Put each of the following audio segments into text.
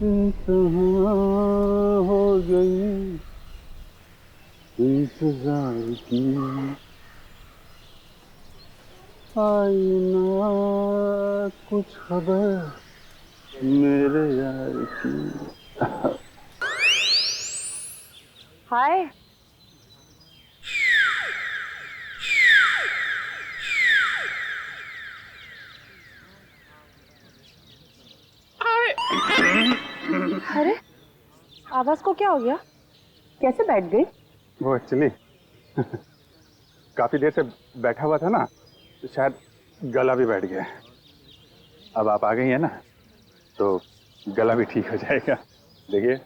इंतहा हो गई इंतजार की, आई ना कुछ खबर मेरे यार की। हाय। अरे आवाज को क्या हो गया? कैसे बैठ गई? वो एक्चुअली काफी देर से बैठा हुआ था ना, तो शायद गला भी बैठ गया। अब आप आ गई है ना, तो गला भी ठीक हो जाएगा। देखिए।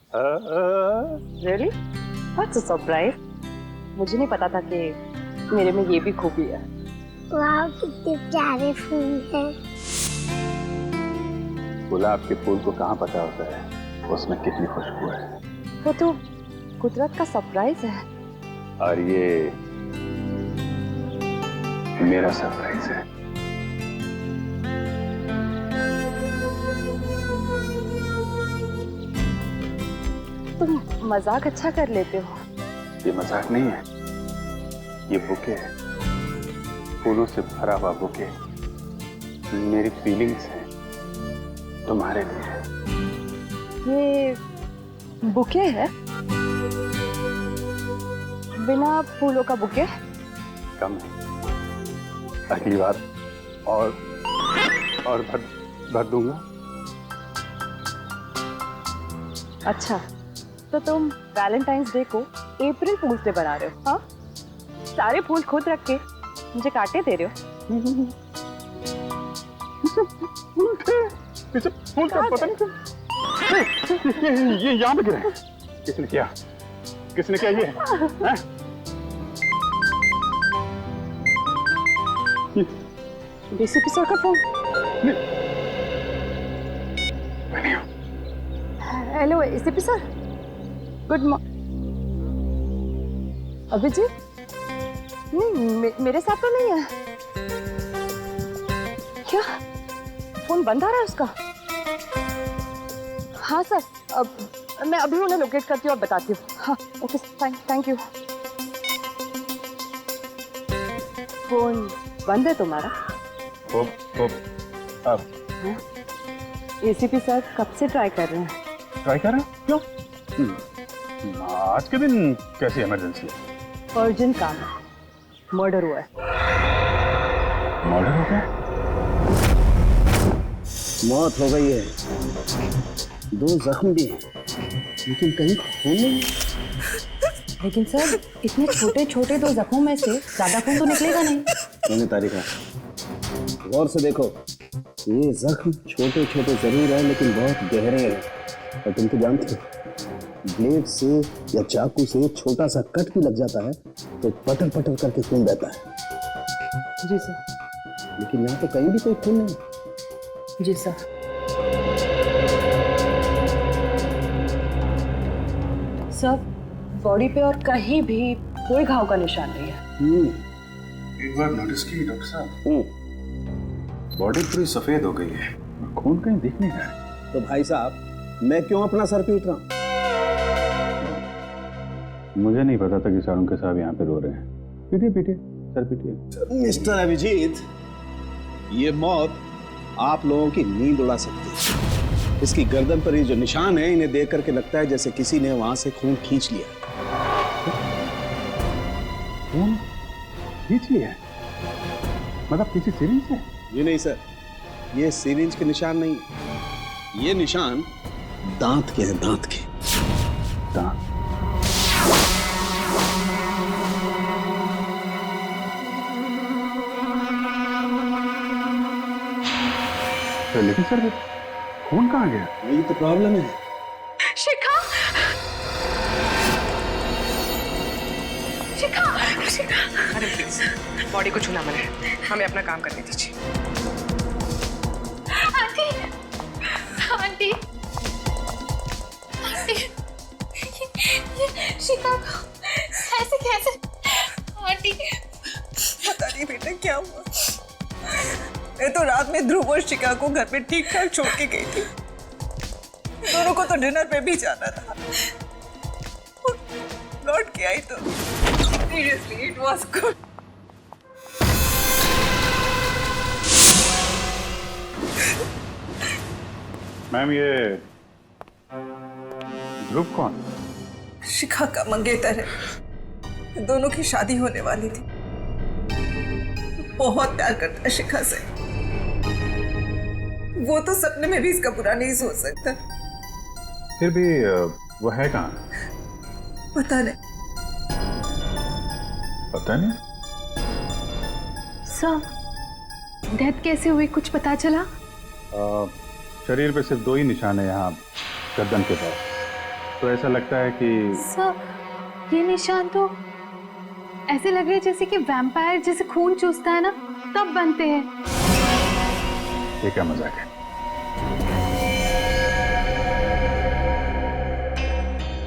रियली? What's a surprise. मुझे नहीं पता था कि मेरे में ये भी खूबी है। वाह कितने प्यारे फूल हैं। गुलाब के फूल को कहाँ पता होता है उसमें कितनी खुशबू है। वो तो कुदरत का सरप्राइज है। और ये मेरा सरप्राइज है। तुम मजाक अच्छा कर लेते हो। ये मजाक नहीं है, ये बुके है, फूलों से भरा हुआ बुके मेरी फीलिंग्स है तुम्हारे लिए। ये बुके है? बिना फूलों का बुके? कम है, अगली बार और भर दूंगा। अच्छा, तो तुम वैलेंटाइंस डे को अप्रैल फूल्स डे बना रहे हो? हाँ, सारे फूल खुद रख के मुझे काटने दे रहे हो। फूल का पता नहीं ये यहाँ पे गिरे। किसने किया ये? डीसीपी सर का फोन। Hello ACP sir, good morning. Abhijit? नहीं, मेरे साथ तो नहीं है। क्या फोन बंद आ रहा है उसका? हाँ सर, अब मैं अभी उन्हें लोकेट करती हूँ और बताती हूँ। हाँ ओके, थैंक यू। फोन बंद है तुम्हारा? अब एसीपी सर कब से ट्राई कर रहे हैं। ट्राई कर रहे हैं? क्यों? आज के दिन कैसी इमरजेंसी है? अर्जेंट काम है, मर्डर हुआ है। मर्डर हो गया? मौत हो गई है, 2 जख्म भी हैं, लेकिन कहीं खून नहीं। लेकिन सर इतने छोटे छोटे 2 जख्मों में से ज्यादा खून तो निकलेगा नहीं। मैंने तारीखा गौर से देखो, ये जख्म छोटे छोटे जरूर है लेकिन बहुत गहरे हैं। और तुम तो जानते हो, ब्लेड से या चाकू से छोटा सा कट भी लग जाता है तो पटर पटर करके खून बहता है। जी सर। लेकिन यहाँ तो कहीं भी कोई खून नहीं। जी सर। सर बॉडी पे और कहीं भी कोई घाव का निशान नहीं है। एक बार नोटिस की डॉक्टर साहब, बॉडी पूरी सफेद हो गई है, खून कहीं दिख नहीं रहा है। तो भाई साहब मैं क्यों अपना सर पीट रहा हूँ? मुझे नहीं पता था कि सारुण के साहब यहाँ पे रो रहे हैं। पीटिए सर पीटिए। मिस्टर अभिजीत, ये मौत आप लोगों की नींद उड़ा सकती है। इसकी गर्दन पर ये जो निशान है, इन्हें देख करके लगता है जैसे किसी ने वहां से खून खींच लिया। खून खींच लिया? मतलब किसी सिरिंज से? ये नहीं सर, ये सिरिंज के निशान नहीं, ये निशान दांत के हैं, दांत के। दांत? लेकिन सर खून कहाँ गया? यही तो प्रॉब्लम है। शिखा, अरे प्लीज बॉडी को छूना मना है, हमें अपना काम करने दीजिए। आंटी, आंटी, आंटी, ये शिखा को कैसे? आंटी, पता नहीं बेटा क्या हुआ। मैं तो रात में ध्रुव और शिखा को घर पे ठीक ठाक छोड़ के गई थी। दोनों को तो डिनर पे भी जाना था। लौट के आई तो seriously it was good. Ma'am ये ध्रुव कौन? शिखा का मंगेतर है। दोनों की शादी होने वाली थी। बहुत प्यार करता है शिखा से। वो तो सपने में भी इसका बुरा नहीं सोच सकता। फिर भी वो है कहाँ? पता नहीं। पता नहीं। सर डेथ कैसे हुई कुछ पता चला? शरीर पे सिर्फ 2 ही निशान है यहाँ गर्दन के पास। तो ऐसा लगता है कि सर ये निशान तो ऐसे लग रहे जैसे कि वैम्पायर जैसे खून चूसता है ना तब बनते हैं। ये क्या मजाक है?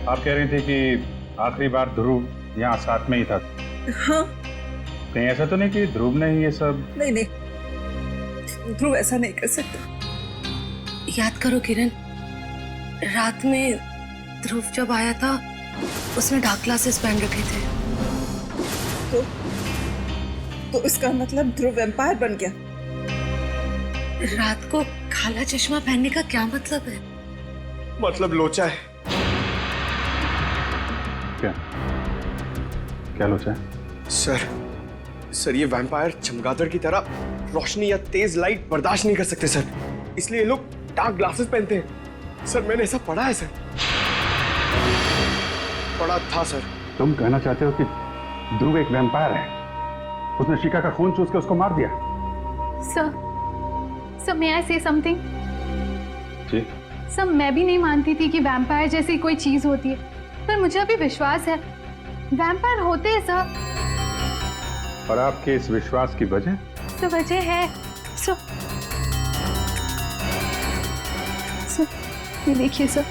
आप कह रही थी कि आखिरी बार ध्रुव यहाँ साथ में ही था। हाँ। कहीं ऐसा तो नहीं कि ध्रुव ने ही ये सब? नहीं नहीं, ध्रुव ऐसा नहीं कर सकता। याद करो किरण, रात में ध्रुव जब आया था उसने डार्क ग्लासेस पहन रखे थे। तो इसका मतलब ध्रुव वैम्पायर बन गया। रात को काला चश्मा पहनने का क्या मतलब है? मतलब लोचा है। क्या क्या लोचा है? सर ये वैम्पायर चमगादड़ की तरह रोशनी या तेज लाइट बर्दाश्त नहीं कर सकते सर, इसलिए ये लोग डार्क ग्लासेस पहनते हैं। सर मैंने ऐसा पढ़ा है सर, पढ़ा था सर। तुम कहना चाहते हो कि ध्रुव एक वैम्पायर है? उसने शिखा का खून चूस के उसको मार दिया? Sir may I say something? जी। सर मैं भी नहीं मानती थी कि वैम्पायर जैसी कोई चीज होती है, पर मुझे अभी विश्वास है वैम्पायर होते हैं सर। और आपके इस विश्वास की वजह? तो वजह है सर ये देखिए सर।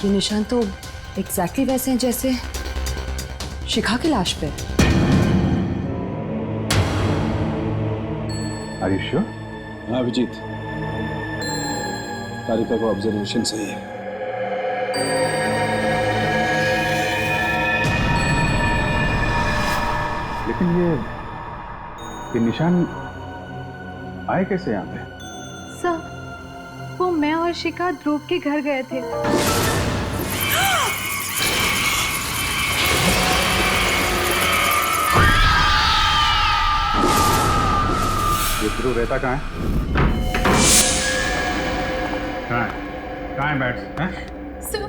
ये निशान तो एग्जैक्टली वैसे हैं जैसे शिखा की लाश पे। Are you sure? हाँ अभिजीत, तारिका को ऑब्जर्वेशन सही है। लेकिन ये निशान आए कैसे यहाँ पे? सर वो मैं और शिखा ध्रुव के घर गए थे। ये ध्रुव रहता कहाँ है? कहाँ है बैट्स? हैं? सर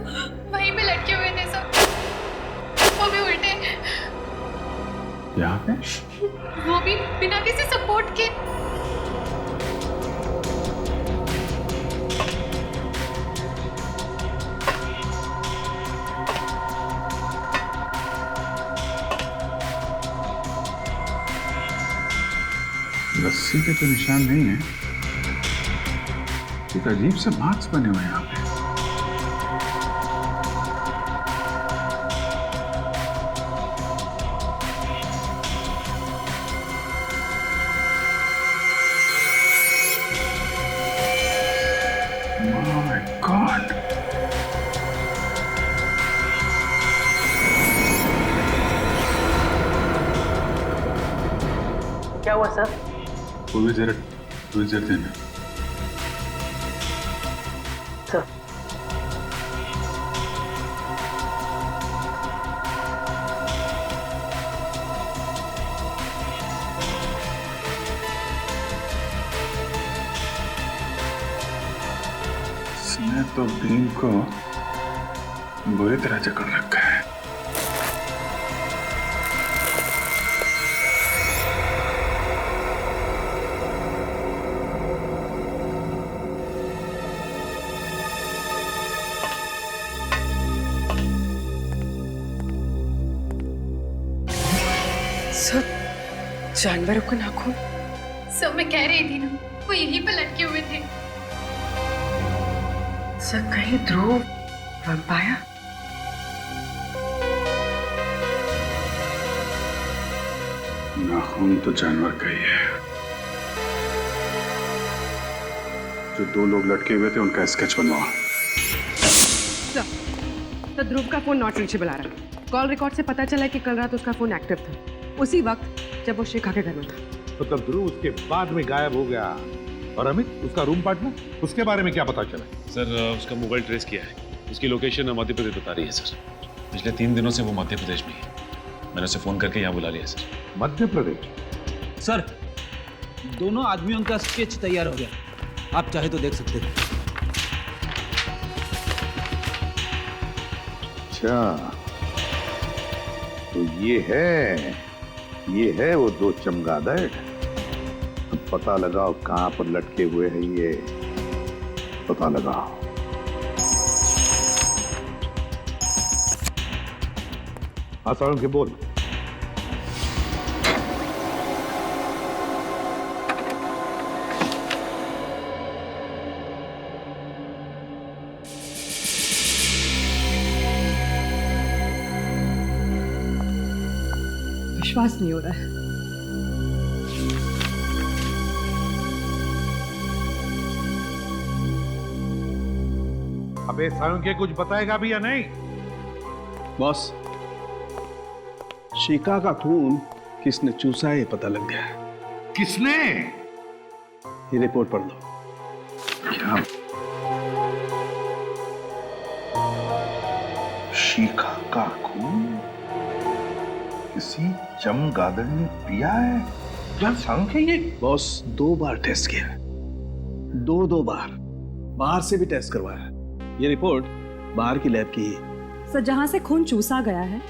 वहीं पे लटके हुए थे सर, वो भी उल्टे, यहाँ पे? वो भी बिना किसी सपोर्ट के। रस्सी के तो निशान नहीं है, एक अजीब से मार्क्स बने हुए हैं यहाँ पे। My God! क्या हुआ सर? वो भी जरा देना। सर इसने तो भीम को बुरी तरह जकड़ रखा है। सर जानवरों को नाखून? सब मैं कह रही थी ना, वो यहीं पे लटके हुए थे। सर कहीं ध्रुव वैम्पायर? नाखून तो जानवर का ही है। जो 2 लोग लटके हुए थे उनका स्केच बनवाओ। तो ध्रुव का फोन नॉट रीचेबल आ रहा है। कॉल रिकॉर्ड से पता चला कि कल रात उसका फोन एक्टिव था, उसी वक्त जब वो शिखा के घर में था। मतलब ध्रुव उसके बाद में गायब हो गया। और अमित, उसका रूम पार्टनर, उसके बारे में क्या पता चला? सर उसका मोबाइल ट्रेस किया है, उसकी लोकेशन मध्य प्रदेश बता रही है सर। पिछले 3 दिनों से वो मध्य प्रदेश में है। मैंने उसे फोन करके यहाँ बुला लिया सर। मध्य प्रदेश? सर, दोनों आदमियों का स्केच तैयार हो गया, आप चाहे तो देख सकते हैं। अच्छा, तो ये है वो 2 चमगादड़। अब पता लगाओ कहां पर लटके हुए हैं ये, पता लगाओ। हाँ सारुण के बोल। विश्वास नहीं हो रहा है। अबे सारुण के कुछ बताएगा भी या नहीं? बॉस, शिखा का खून किसने चूसा है ये पता लग गया। किसने? ये रिपोर्ट पढ़ लो। क्या? शिखा का खून किसी चमगादड़ ने पिया है? क्या संख्या ये? बॉस, 2 बार टेस्ट किया, 2 बार, बाहर से भी टेस्ट करवाया। ये रिपोर्ट बाहर की लैब की है। सर, जहाँ से खून चूसा गया है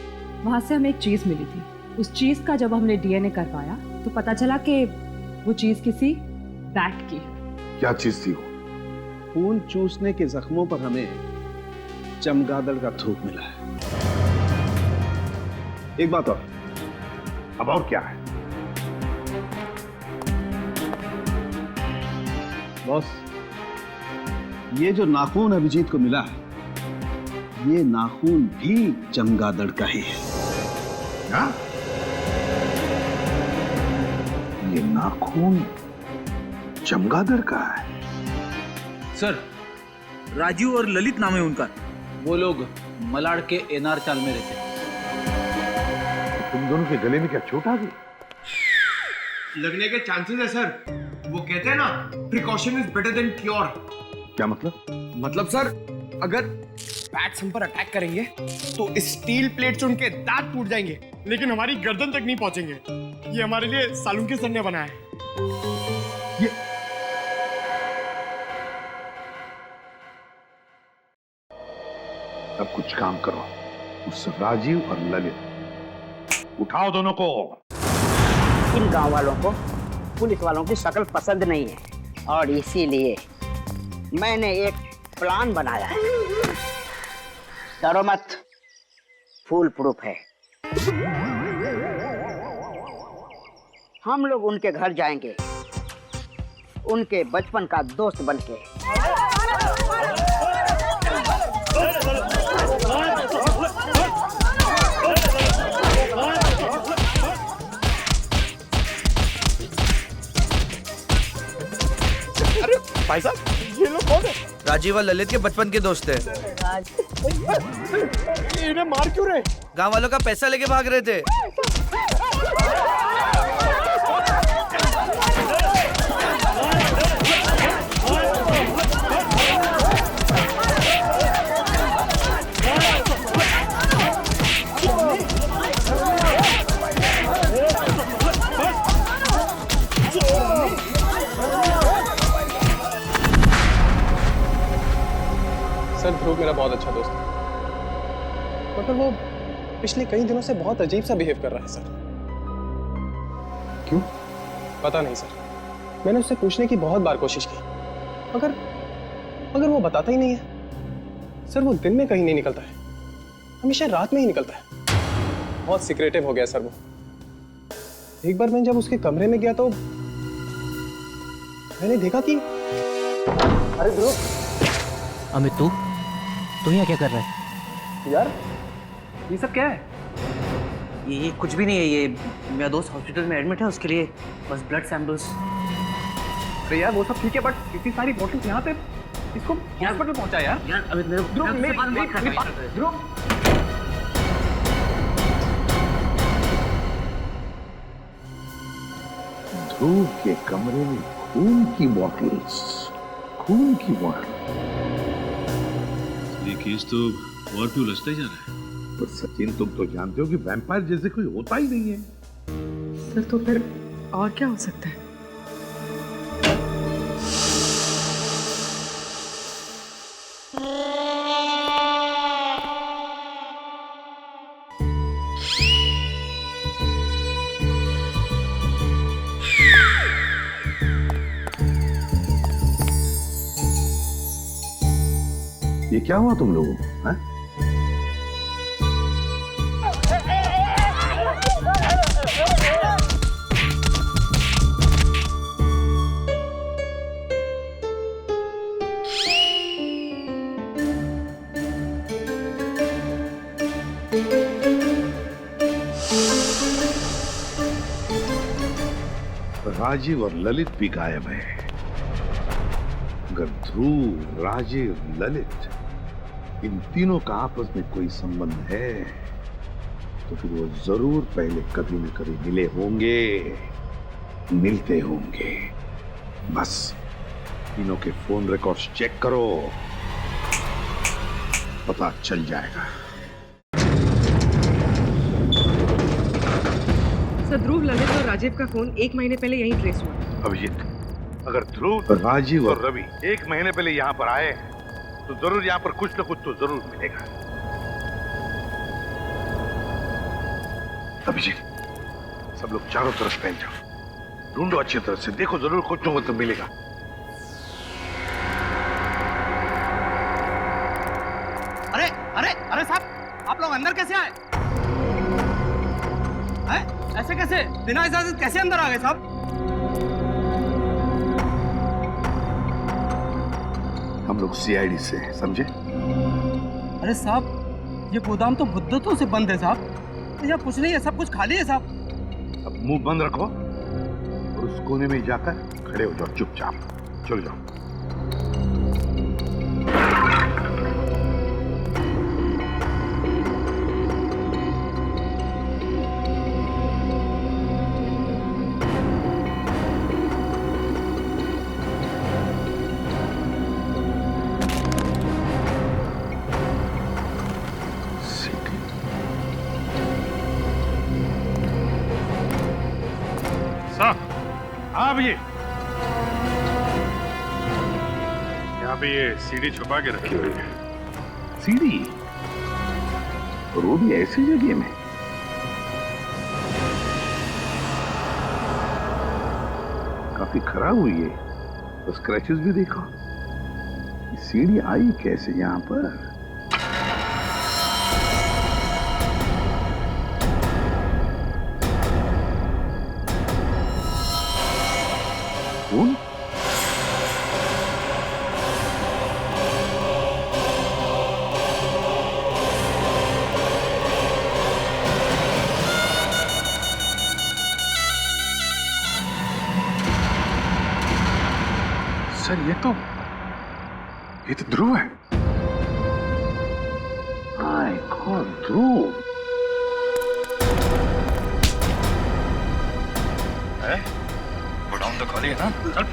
वहाँ से हमें एक चीज मिली थी। उस चीज का जब हमने डीएनए करवाया तो पता चला कि वो चीज किसी बैट की है। क्या चीज थी वो? खून चूसने के जख्मों पर हमें चमगादड़ का थूक मिला है। एक बात और। अब और क्या है? बॉस, ये जो नाखून अभिजीत को मिला है, ये नाखून भी चमगादड़ का ही है। क्या? ये नाखून चमगादड़ का है? सर, राजू और ललित नाम है उनका। वो लोग मलाड़ के एनआर चाल में रहते। तुम दोनों के गले में क्या चोट आ गई? लगने के चांसेस है सर। वो कहते हैं ना, precaution is better than cure. क्या मतलब? मतलब सर, अगर बैट्स हम पर अटैक करेंगे तो स्टील प्लेट से उनके दांत टूट जाएंगे, लेकिन हमारी गर्दन तक नहीं पहुंचेंगे। ये हमारे लिए सालुंके सर ने बनाया है। ये अब कुछ काम करो, उस राजीव और ललित उठाओ दोनों को। इन गांव वालों को पुलिस वालों की शक्ल पसंद नहीं है और इसीलिए मैंने एक प्लान बनाया है। डरो मत, फुल प्रूफ है। हम लोग उनके घर जाएंगे, उनके बचपन का दोस्त बनके। अरे भाई साहब, ये लोग कौन है? राजीव और ललित के बचपन के दोस्त हैं। इन्हें मार क्यों रहे? गांव वालों का पैसा लेके भाग रहे थे। सर, ध्रुव मेरा बहुत अच्छा दोस्त है, मगर वो पिछले कई दिनों से बहुत अजीब सा बिहेव कर रहा है सर। क्यों? पता नहीं सर। मैंने उससे पूछने की बहुत बार कोशिश की, मगर वो बताता ही नहीं है। सर, वो दिन में कहीं नहीं निकलता है, हमेशा रात में ही निकलता है। बहुत सीक्रेटिव हो गया सर वो। एक बार मैं जब उसके कमरे में गया तो मैंने देखा कि अरे ध्रुव। अमित तू यहाँ क्या कर रहा है? यार ये सब क्या है? ये कुछ भी नहीं है, ये मेरा दोस्त हॉस्पिटल में एडमिट है, उसके लिए बस ब्लड सैंपल्स। अरे यार वो सब ठीक है, बट इतनी सारी बोतल्स यहाँ पे, इसको हॉस्पिटल पहुंचा यार। यार अमित मेरे ध्रुव ध्रुव ध्रुव के कमरे में खून की बॉटल्स, खून की बॉटल। ये केस तो और भी उलझता ही जा रहा है। पर सचिन तुम तो जानते हो कि वैम्पायर जैसे कोई होता ही नहीं है। सर तो फिर और क्या हो सकता है? ये क्या हुआ तुम लोगों को? हैं? राजीव और ललित भी गायब है। अगर ध्रुव, राजीव, ललित इन तीनों का आपस में कोई संबंध है तो फिर वो जरूर पहले कभी न कभी मिले होंगे, मिलते होंगे। बस तीनों के फोन रिकॉर्ड्स चेक करो, पता चल जाएगा। सर ध्रुव, ललित और राजीव का फोन 1 महीने पहले यहीं ट्रेस हुआ। अभिजीत, अगर ध्रुव, राजीव और रवि 1 महीने पहले यहाँ पर आए तो जरूर यहाँ पर कुछ न कुछ तो जरूर मिलेगा। अभिजीत, सब लोग चारों तरफ फैल जाओ, ढूंढो अच्छी तरह से, देखो जरूर कुछ न कुछ तो मिलेगा। अरे अरे अरे साहब, आप लोग अंदर कैसे आए? ऐसे कैसे, बिना इजाजत कैसे अंदर आ गए साहब? हम लोग सीआईडी से हैं, समझे? अरे साहब, ये गोदाम तो मुद्दतों से बंद है साहब, यहाँ कुछ नहीं है, सब कुछ खाली है साहब। अब मुंह बंद रखो और उस कोने में जाकर खड़े हो जाओ चुपचाप, चल जाओ। हाँ भैया, यहाँ पे ये सीढ़ी छुपा के रखी हुई है। सीढ़ी? और वो भी ऐसी जगह में? काफी खराब हुई है, तो स्क्रैचेस भी देखो। सीढ़ी आई कैसे यहाँ पर? कौन? सर ये तो ध्रुव है। हाय गॉड, ध्रुव है? गोडाउन तो खाली है ना? चल।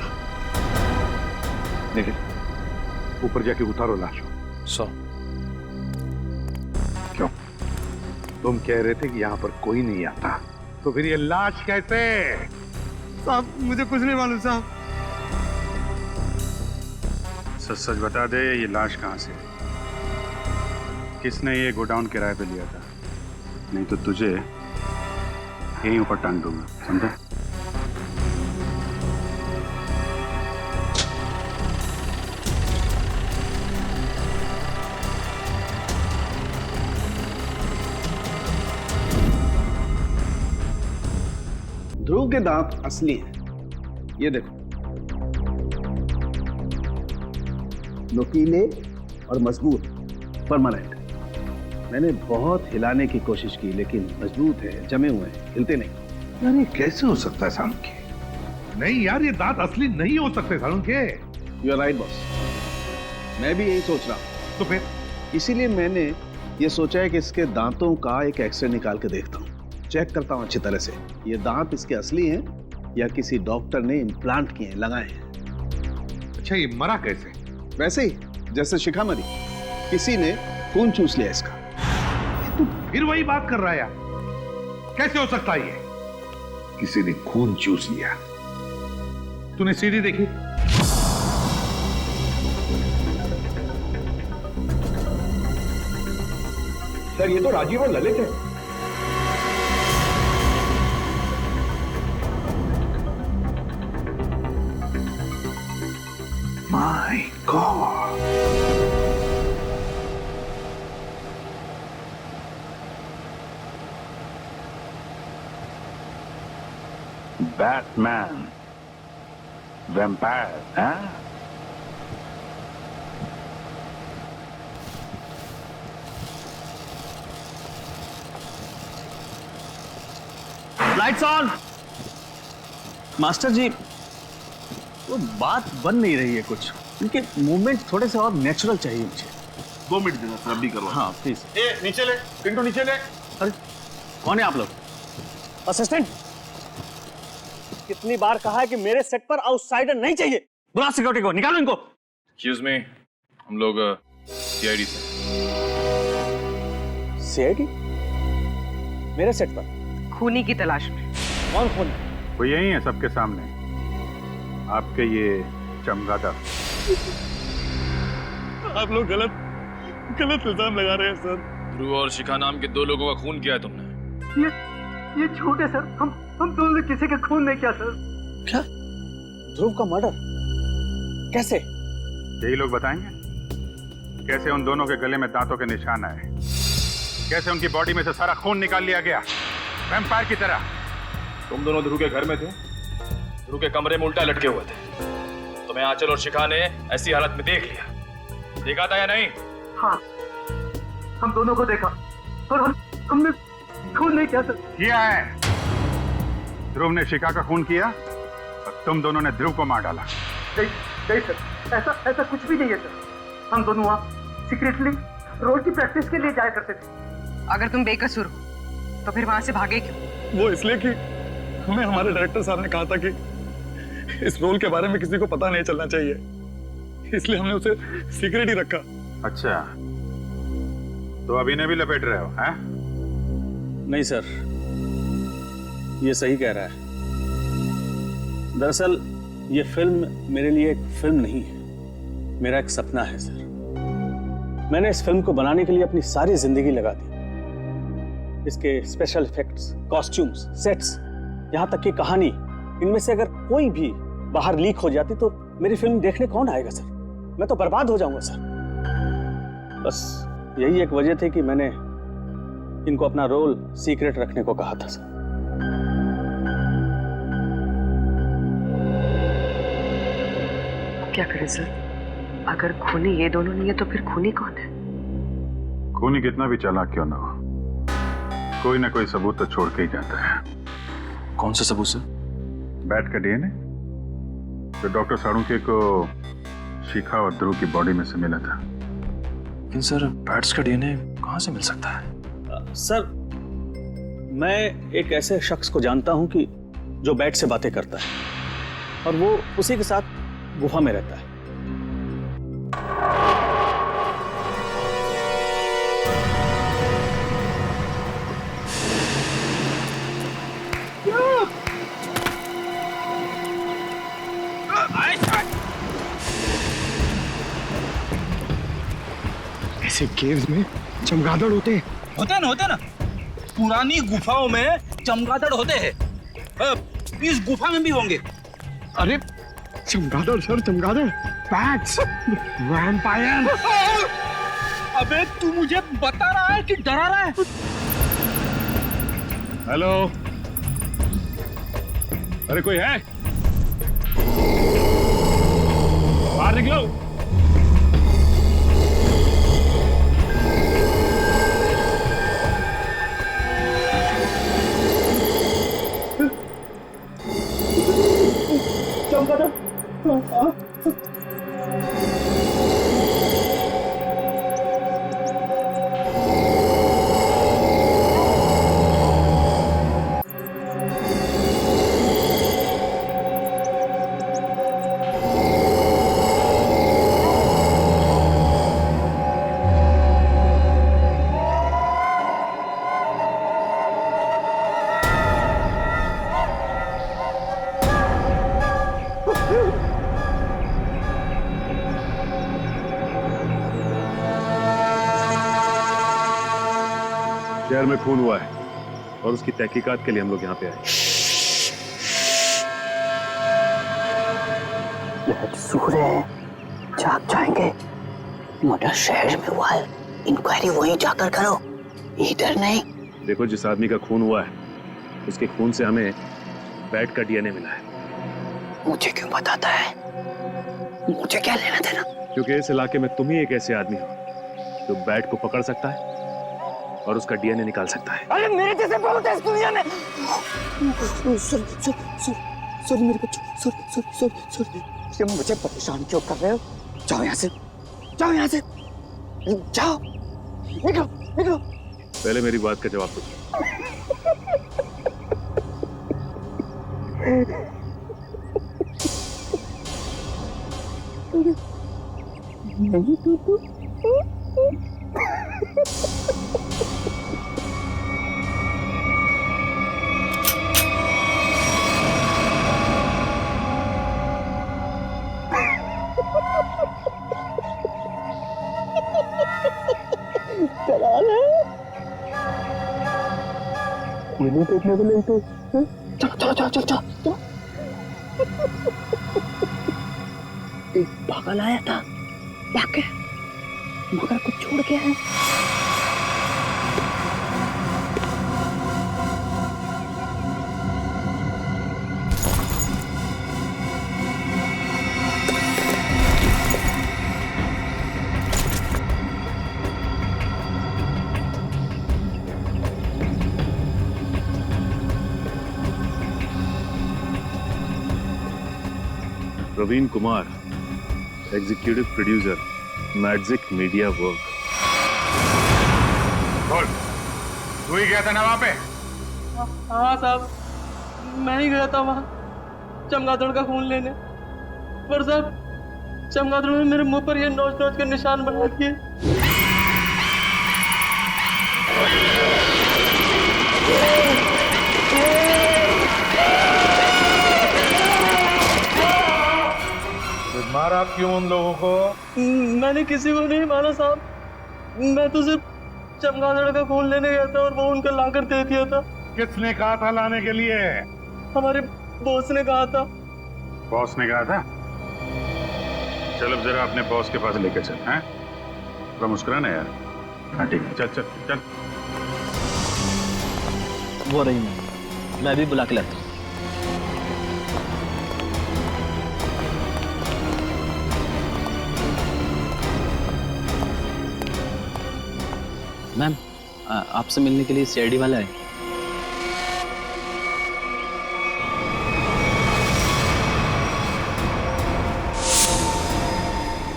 नहीं, ऊपर जाके उतारो लाश। क्यों? तुम कह रहे थे कि यहाँ पर कोई नहीं आता, तो फिर ये लाश कैसे? साहब मुझे कुछ नहीं मालूम साहब। सच सच बता दे, ये लाश कहाँ से है? किसने ये गोडाउन किराए पे लिया था? नहीं तो तुझे यहीं ऊपर टांग दूंगा, समझा? ध्रुव के दांत असली हैं। ये देखो, नुकीले और मजबूत, परमानेंट। मैंने बहुत हिलाने की कोशिश की लेकिन मजबूत है, जमे हुए हैं, हिलते नहीं। यार ये कैसे हो सकता है सालुंके? नहीं यार, ये दांत असली नहीं हो सकते Salunke. You are right boss, मैं भी यही सोच रहा हूँ। तो फिर इसीलिए मैंने ये सोचा है कि इसके दांतों का एक एक्सरे निकाल के देखता हूँ, चेक करता हूँ अच्छी तरह से ये दांत इसके असली हैं या किसी डॉक्टर ने इम्प्लांट किए हैं, लगाए हैं। अच्छा, ये मरा कैसे? वैसे ही जैसे शिखा मरी, किसी ने खून चूस लिया इसका। तू फिर वही बात कर रहा है यार, कैसे हो सकता है ये? किसी ने खून चूस लिया? तूने सीडी देखी? सर ये तो राजीव और ललित है। माय गॉड, बैटमैन, वैम्पायर, हाँ? Lights on. मास्टर जी, वो बात बन नहीं रही है कुछ, उनके मूवमेंट थोड़े से और नेचुरल चाहिए मुझे। 2 मिनट देना सर, अभी करवा। हाँ प्लीज। नीचे ले, पिंटू नीचे ले। अरे कौन है आप लोग? असिस्टेंट, कितनी बार कहा है कि मेरे सेट पर आउटसाइडर नहीं चाहिए। बुला सिक्योरिटी को, निकालो इनको। एक्सक्यूज मी, हम लोग सीआईडी से। सीआईडी? मेरे सेट पर खूनी की तलाश में। कौन खून? वो यही है सबके सामने, आपके ये चमगादड़। आप लोग गलत इल्जाम लगा रहे हैं सर। ध्रुव और शिखा नाम के 2 लोगों का खून किया है तुमने। ये झूठ है सर, हम दोनों ने किसी का खून नहीं किया सर। क्या? ध्रुव का मर्डर कैसे? यही लोग बताएंगे कैसे उन दोनों के गले में दांतों के निशान आए, कैसे उनकी बॉडी में से सारा खून निकाल लिया गया वैम्पायर की तरह। तुम दोनों ध्रुव के घर में थे, ध्रुव के कमरे में उल्टा लटके हुए थे। तुम्हें आंचल और शिखा ने ऐसी हालत में देख लिया, देखा था या नहीं? हाँ, हम दोनों को देखा और हमने खून नहीं किया सर। किया है, ध्रुव ने शिखा का खून किया और तुम दोनों ने ध्रुव को मार डाला। नहीं सर, ऐसा कुछ भी नहीं है सर। हम दोनों वहाँ सीक्रेटली रोड की प्रैक्टिस के लिए जाया करते थे। अगर तुम बेकसूर हो तो फिर वहां से भागे क्यों? वो इसलिए कि हमें हमारे डायरेक्टर साहब ने कहा था कि इस रोल के बारे में किसी को पता नहीं चलना चाहिए, इसलिए हमने उसे सीक्रेट ही रखा। अच्छा, तो अभी ने भी लपेट रहे हो, हैं? नहीं सर, ये सही कह रहा है। दरअसल ये फिल्म मेरे लिए एक फिल्म नहीं है, मेरा एक सपना है सर। मैंने इस फिल्म को बनाने के लिए अपनी सारी जिंदगी लगा दी। इसके स्पेशल इफेक्ट्स, कॉस्ट्यूम्स, सेट्स, यहाँ तक कि कहानी, इनमें से अगर कोई भी बाहर लीक हो जाती तो मेरी फिल्म देखने कौन आएगा सर? मैं तो बर्बाद हो जाऊंगा सर। बस यही एक वजह थी कि मैंने इनको अपना रोल सीक्रेट रखने को कहा था सर। क्या करें सर? अगर खूनी ये दोनों नहीं है तो फिर खूनी कौन है? खूनी कितना भी चालाक क्यों ना हो, कोई ना कोई सबूत तो छोड़ के ही जाता है। कौन सा सबूत सर? बैट का डीएनए जो डॉक्टर सालुंके को शिखा और ध्रुव की बॉडी में से मिला था। लेकिन सर, बैट्स का डीएनए कहाँ से मिल सकता है? सर, मैं एक ऐसे शख्स को जानता हूं कि जो बैट से बातें करता है और वो उसी के साथ गुफा में रहता है। ऐसे केव्स में चमगादड़ होते हैं। होते ना। पुरानी गुफाओं में चमगादड़ होते हैं, इस गुफा में भी होंगे। अरे चमगादड़ सर, चमगादड़, बैट्स, वैम्पायर। अबे तू मुझे बता रहा है कि डरा रहा है? हेलो, अरे कोई है? बाहर निकलो। शहर में खून हुआ है और उसकी तहकीकात के लिए हम लोग यहाँ पे आए। सूर्य जाग जाएंगे। मर्डर शहर में हुआ है, इंक्वायरी वहीं जाकर करो, इधर नहीं। देखो, जिस आदमी का खून हुआ है उसके खून से हमें बैट का डीएनए मिला है। मुझे क्यों बताता है? मुझे क्या लेना देना? क्योंकि इस इलाके में तुम ही एक ऐसे आदमी हो जो बैट को पकड़ सकता है और उसका डीएनए निकाल सकता है। अरे मेरे जैसे बहुत है इस दुनिया में। सॉरी मेरे बच्चों, सॉरी। तुम मुझे परेशान क्यों कर रहे हो? जाओ यहाँ से, जाओ यहाँ से, जाओ, निकलो। पहले मेरी बात का जवाब दो। नहीं तो मुझे देखने को नहीं तो चलो। एक पागल आया था, भाग गया, मगर कुछ छोड़ गया है। Praveen Kumar, executive producer, magic media work. बोल, तू ही गया था ना वहां पे? हाँ साहब, मैं ही गया था वहाँ चमगादड़ का खून लेने, पर साहब चमगादड़ ने मेरे मुंह पर ये नोच के निशान बना दिए। मारा क्यों उन लोगों को? मैंने किसी को नहीं मारा साहब, मैं तो सिर्फ चमगादड़ का खून लेने गया था और वो उनका लाकर दे दिया था। किसने कहा था लाने के लिए? हमारे बॉस ने कहा था। बॉस ने कहा था? चल अब जरा अपने बॉस के पास लेकर चल। हैं? थोड़ा मुस्कुराना यार। हाँ ठीक है, चल चल चल। वो रही मैं भी बुला के लाता हूँ। मैम, आपसे मिलने के लिए सीआईडी वाला है।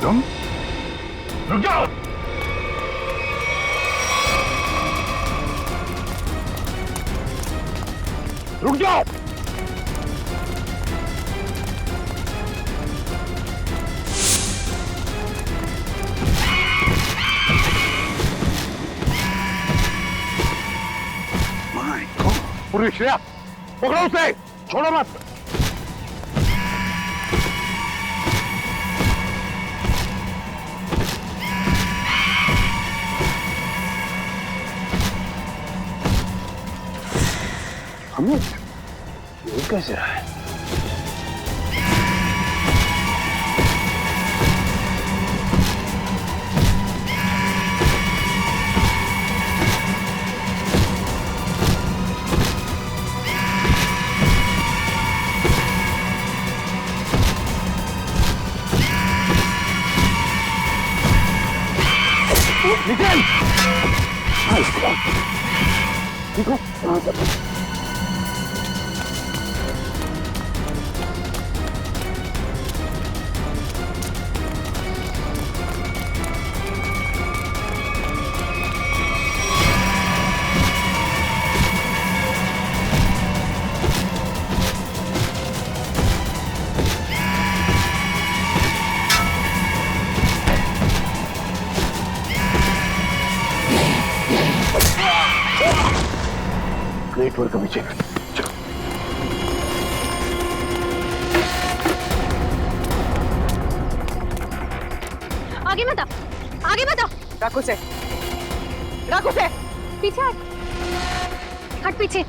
तुम रुक जाओ। रुक जाओ। पूरी श्रेया, पकड़ो उसे, छोड़ो मत। हमें ये कैसे रहा है? निकल। ठीक हो? ग्रेट वर्क अभिषेक। चलो। आगे मत आओ, आगे मत आओ। रख उसे, रख उसे। पीछे हट, हट पीछे।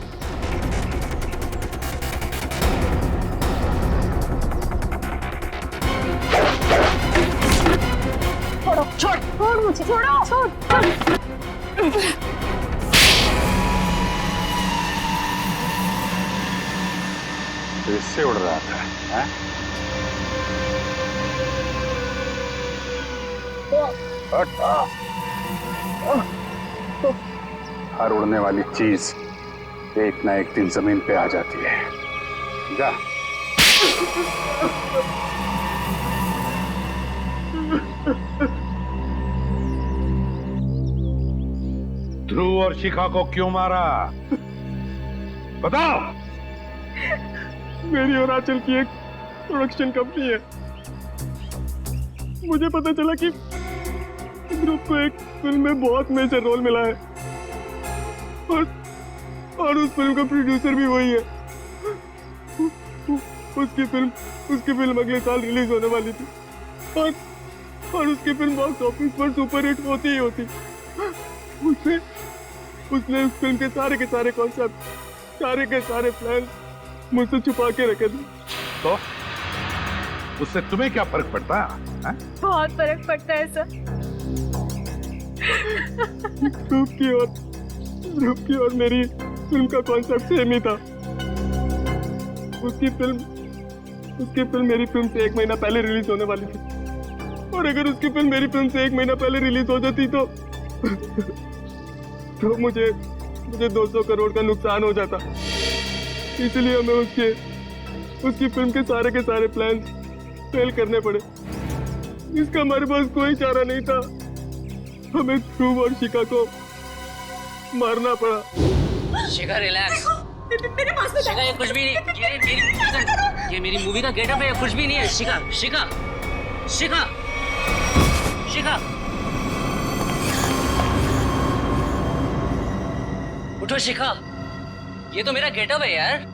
छोड़ो, छोड़, छोड़ मुझे, छोड़ो, छोड़, छोड़। तो इससे उड़ रहा था, हैं? हर उड़ने वाली चीज एक ना एक दिन जमीन पे आ जाती है। जा। ध्रुव और शिखा को क्यों मारा? बताओ। मेरी और आंचल की एक प्रोडक्शन कंपनी है। मुझे पता चला कि ध्रुव को एक फिल्म में बहुत मेजर रोल मिला है और उस फिल्म का प्रोड्यूसर भी वही है। उसकी फिल्म अगले साल रिलीज होने वाली थी और उसकी फिल्म बॉक्स ऑफिस पर सुपर हिट होती ही होती। उसने उस फिल्म के सारे कॉन्सेप्ट, सारे प्लान मुझसे छुपा के रखे थे। तो उससे तुम्हें क्या फर्क पड़ता है? बहुत फर्क पड़ता है सर। ध्रुव की और मेरी फिल्म का कॉन्सेप्ट सेम ही था। उसकी फिल्म मेरी फिल्म से 1 महीना पहले रिलीज होने वाली थी और अगर उसकी फिल्म मेरी फिल्म से 1 महीना पहले रिलीज हो जाती तो मुझे 200 करोड़ का नुकसान हो जाता। इसलिए हमें उसकी फिल्म के सारे प्लान फेल करने पड़े। इसका हमारे पास कोई चारा नहीं था। हमें ध्रुव और शिखा को मारना पड़ा। शिखा रिलैक्स। मेरे पास में शिखा, ये कुछ भी नहीं। ये मेरी मूवी का गेटअप है, कुछ भी नहीं है। शिखा शिखा शिखा शिखा उठो शिखा, ये तो मेरा गेटअप है यार।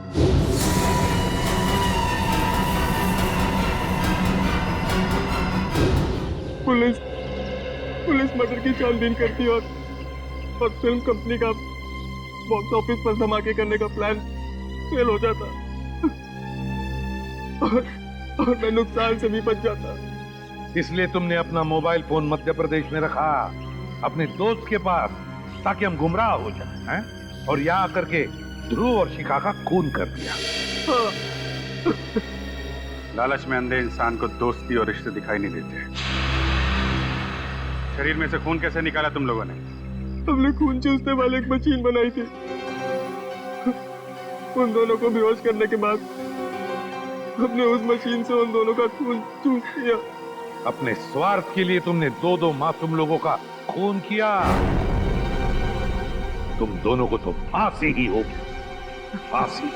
पुलिस मर्डर की छानबीन करती और फिल्म कंपनी का बॉक्स ऑफिस पर धमाके करने का प्लान फेल हो जाता और मैं नुकसान से भी बच जाता। इसलिए तुमने अपना मोबाइल फोन मध्य प्रदेश में रखा, अपने दोस्त के पास, ताकि हम गुमराह हो जाएं, हैं? और यहाँ आकर के ध्रुव और शिखा का खून कर दिया। लालच में अंधे इंसान को दोस्ती और रिश्ते दिखाई नहीं देते। शरीर में से खून कैसे निकाला तुम लोगों ने? हमने खून चूसने वाली एक मशीन बनाई थी। उन दोनों को बेहोश करने के बाद हमने उस मशीन से उन दोनों का खून चूस लिया। अपने स्वार्थ के लिए तुमने 2 मासूम लोगों का खून किया। तुम दोनों को तो फांसी ही होगी, फांसी।